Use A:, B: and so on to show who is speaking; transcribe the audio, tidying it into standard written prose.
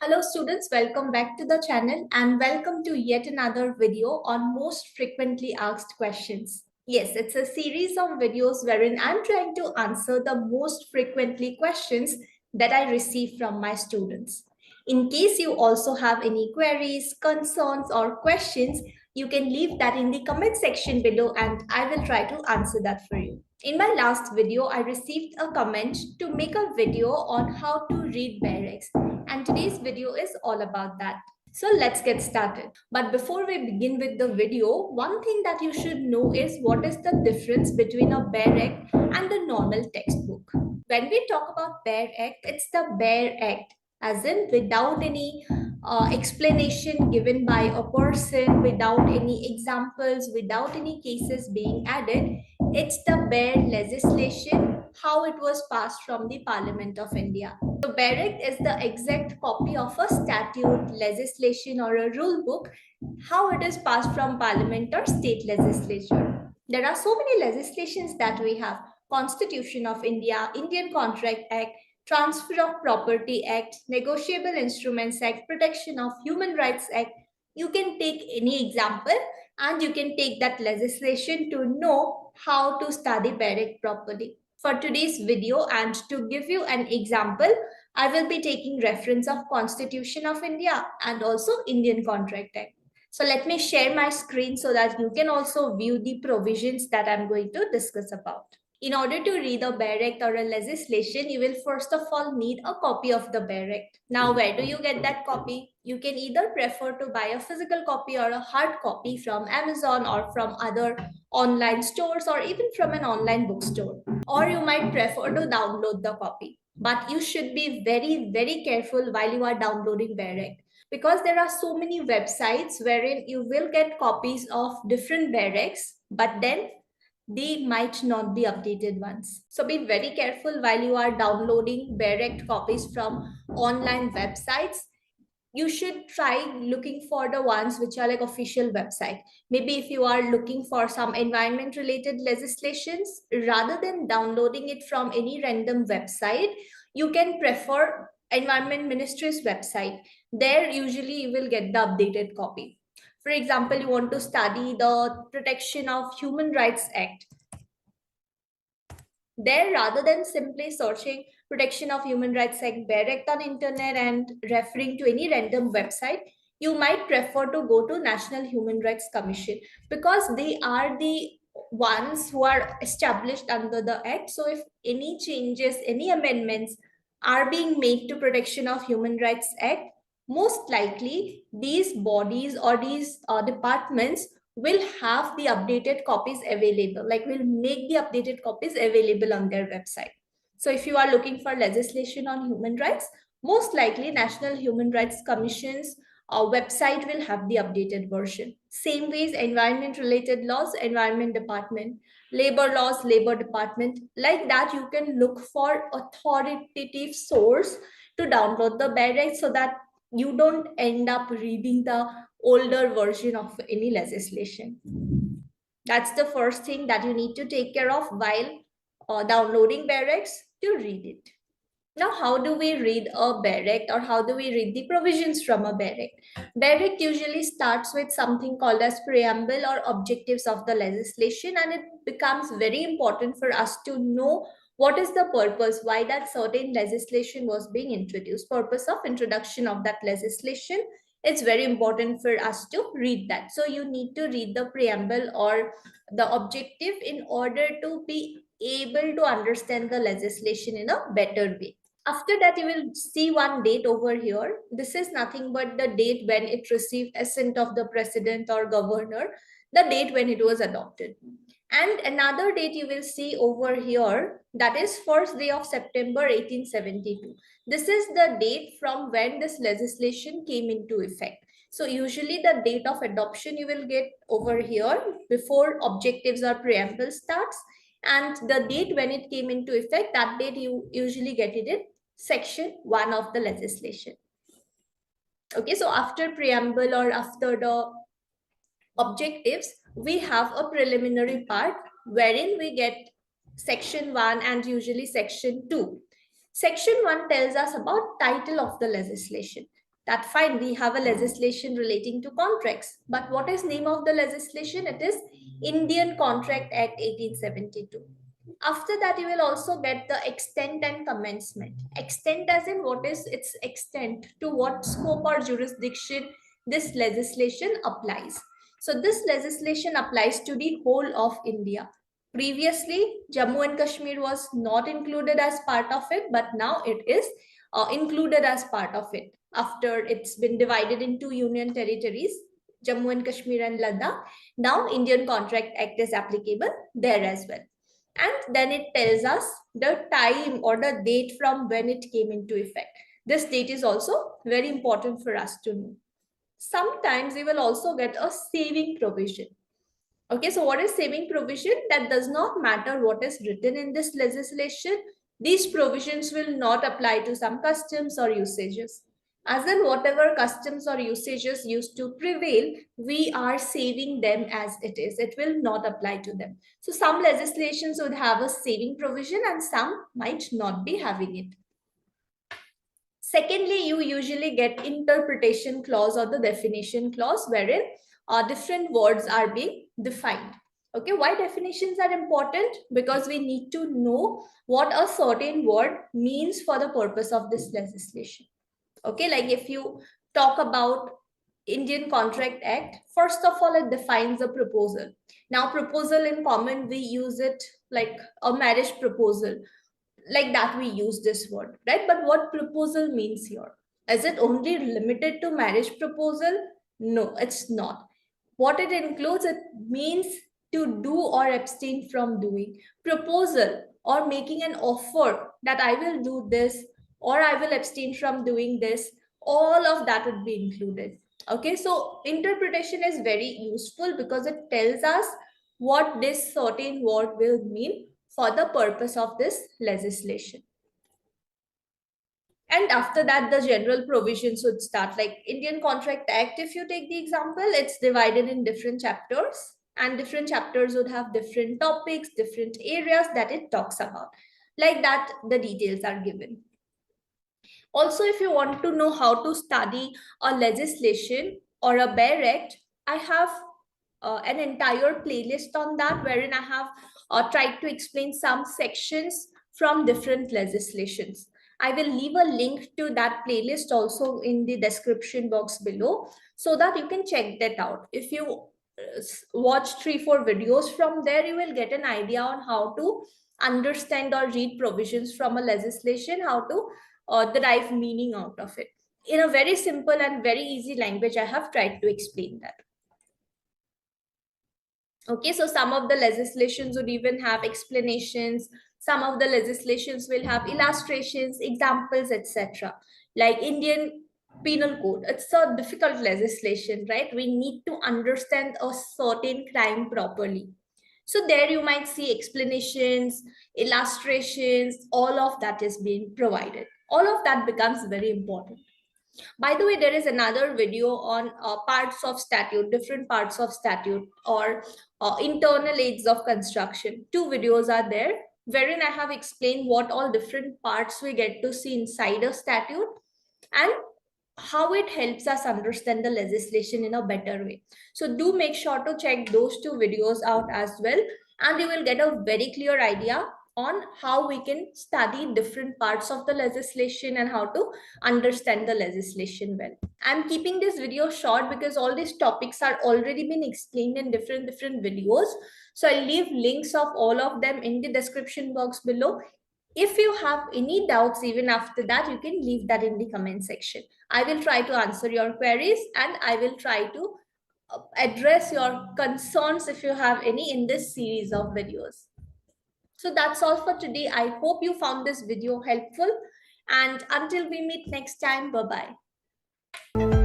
A: Hello students, welcome back to the channel and welcome to yet another video on most frequently asked questions. Yes, it's a series of videos wherein I'm trying to answer the most frequently questions that I receive from my students. In case you also have any queries, concerns or questions, you can leave that in the comment section below and I will try to answer that for you. In my last video, I received a comment to make a video on how to read barracks, and today's video is all about that. So let's get started. But before we begin with the video, one thing that you should know is what is the difference between a barrack and the normal textbook. When we talk about bare act, it's the bare act, as in without any explanation given by a person, without any examples, without any cases being added. It's the bare legislation, how it was passed from the Parliament of India. So bare act is the exact copy of a statute, legislation or a rule book, how it is passed from Parliament or state legislature. There are so many legislations that we have: Constitution of India, Indian Contract Act, Transfer of Property Act, Negotiable Instruments Act, Protection of Human Rights Act. You can take any example and you can take that legislation to know how to study barrack properly. For today's video and to give you an example, I will be taking reference of Constitution of India and also Indian Contract Act. So let me share my screen so that you can also view the provisions that I'm going to discuss about. In order to read a bare act or a legislation, you will first of all need a copy of the bare act. Now, where do you get that copy? You can either prefer to buy a physical copy or a hard copy from Amazon or from other online stores or even from an online bookstore. Or you might prefer to download the copy. But you should be very, very careful while you are downloading bare act, because there are so many websites wherein you will get copies of different bare acts, but then they might not be updated ones. So be very careful while you are downloading bare act copies from online websites. You should try looking for the ones which are like official website. Maybe if you are looking for some environment related legislations, rather than downloading it from any random website, you can prefer environment ministry's website. There usually you will get the updated copy. For example, you want to study the Protection of Human Rights Act. There, rather than simply searching Protection of Human Rights Act direct on internet and referring to any random website, you might prefer to go to National Human Rights Commission, because they are the ones who are established under the act. So if any changes, any amendments are being made to Protection of Human Rights Act, most likely these bodies or these departments will have the updated copies available, like will make the updated copies available on their website. So if you are looking for legislation on human rights, most likely National Human Rights Commission's website will have the updated version. Same ways, environment related laws, Environment Department, labor laws, Labor Department. Like that, you can look for authoritative source to download the bare act, so that you don't end up reading the older version of any legislation. That's the first thing that you need to take care of while downloading bare acts to read it. Now, how do we read a bare act, or how do we read the provisions from a bare act? Bare act usually starts with something called as preamble or objectives of the legislation, and it becomes very important for us to know what is the purpose, why that certain legislation was being introduced, purpose of introduction of that legislation. It's very important for us to read that. So you need to read the preamble or the objective in order to be able to understand the legislation in a better way. After that, you will see one date over here. This is nothing but the date when it received assent of the president or governor, the date when it was adopted. And another date you will see over here, that is first day of September 1872. This is the date from when this legislation came into effect. So usually the date of adoption you will get over here before objectives or preamble starts, and the date when it came into effect, that date you usually get it in section 1 of the legislation. Okay, so after preamble or after the objectives, we have a preliminary part wherein we get section 1 and usually section 2. Section 1 tells us about title of the legislation. That fine, we have a legislation relating to contracts. But what is name of the legislation? It is Indian Contract Act 1872. After that, you will also get the extent and commencement. Extent as in what is its extent, to what scope or jurisdiction this legislation applies. So this legislation applies to the whole of India. Previously, Jammu and Kashmir was not included as part of it, but now it is included as part of it. After it's been divided into union territories, Jammu and Kashmir and Ladakh, now Indian Contract Act is applicable there as well. And then it tells us the time or the date from when it came into effect. This date is also very important for us to know. Sometimes we will also get a saving provision. Okay, so what is saving provision? That does not matter what is written in this legislation. These provisions will not apply to some customs or usages. As in, whatever customs or usages used to prevail, we are saving them as it is. It will not apply to them. So some legislations would have a saving provision and some might not be having it. Secondly, you usually get interpretation clause or the definition clause, wherein different words are being defined. Okay, why definitions are important? Because we need to know what a certain word means for the purpose of this legislation. Okay, like if you talk about Indian Contract Act, first of all, it defines a proposal. Now, proposal in common, we use it like a marriage proposal, like that we use this word, right? But what proposal means here? Is it only limited to marriage proposal? No, it's not. What it includes, it means to do or abstain from doing. Proposal or making an offer that I will do this or I will abstain from doing this, all of that would be included. Okay, so interpretation is very useful because it tells us what this certain word will mean for the purpose of this legislation. And after that, the general provisions would start. Like Indian Contract Act, if you take the example, it's divided in different chapters, and different chapters would have different topics, different areas that it talks about. Like that, the details are given. Also, if you want to know how to study a legislation or a bare act, I have an entire playlist on that, wherein I have tried to explain some sections from different legislations. I will leave a link to that playlist also in the description box below so that you can check that out. If you watch 3-4 videos from there, you will get an idea on how to understand or read provisions from a legislation, how to derive meaning out of it. In a very simple and very easy language, I have tried to explain that. Okay, so some of the legislations would even have explanations. Some of the legislations will have illustrations, examples, etc. Like Indian Penal Code. It's a difficult legislation, right? We need to understand a certain crime properly. So there you might see explanations, illustrations, all of that is being provided. All of that becomes very important. By the way, there is another video on parts of statute, different parts of statute, or internal aids of construction. Two videos are there wherein I have explained what all different parts we get to see inside a statute and how it helps us understand the legislation in a better way. So do make sure to check those two videos out as well, and you will get a very clear idea on how we can study different parts of the legislation and how to understand the legislation well. I'm keeping this video short because all these topics are already been explained in different videos. So I'll leave links of all of them in the description box below. If you have any doubts even after that, you can leave that in the comment section. I will try to answer your queries and I will try to address your concerns if you have any in this series of videos. So that's all for today. I hope you found this video helpful, and until we meet next time, bye-bye.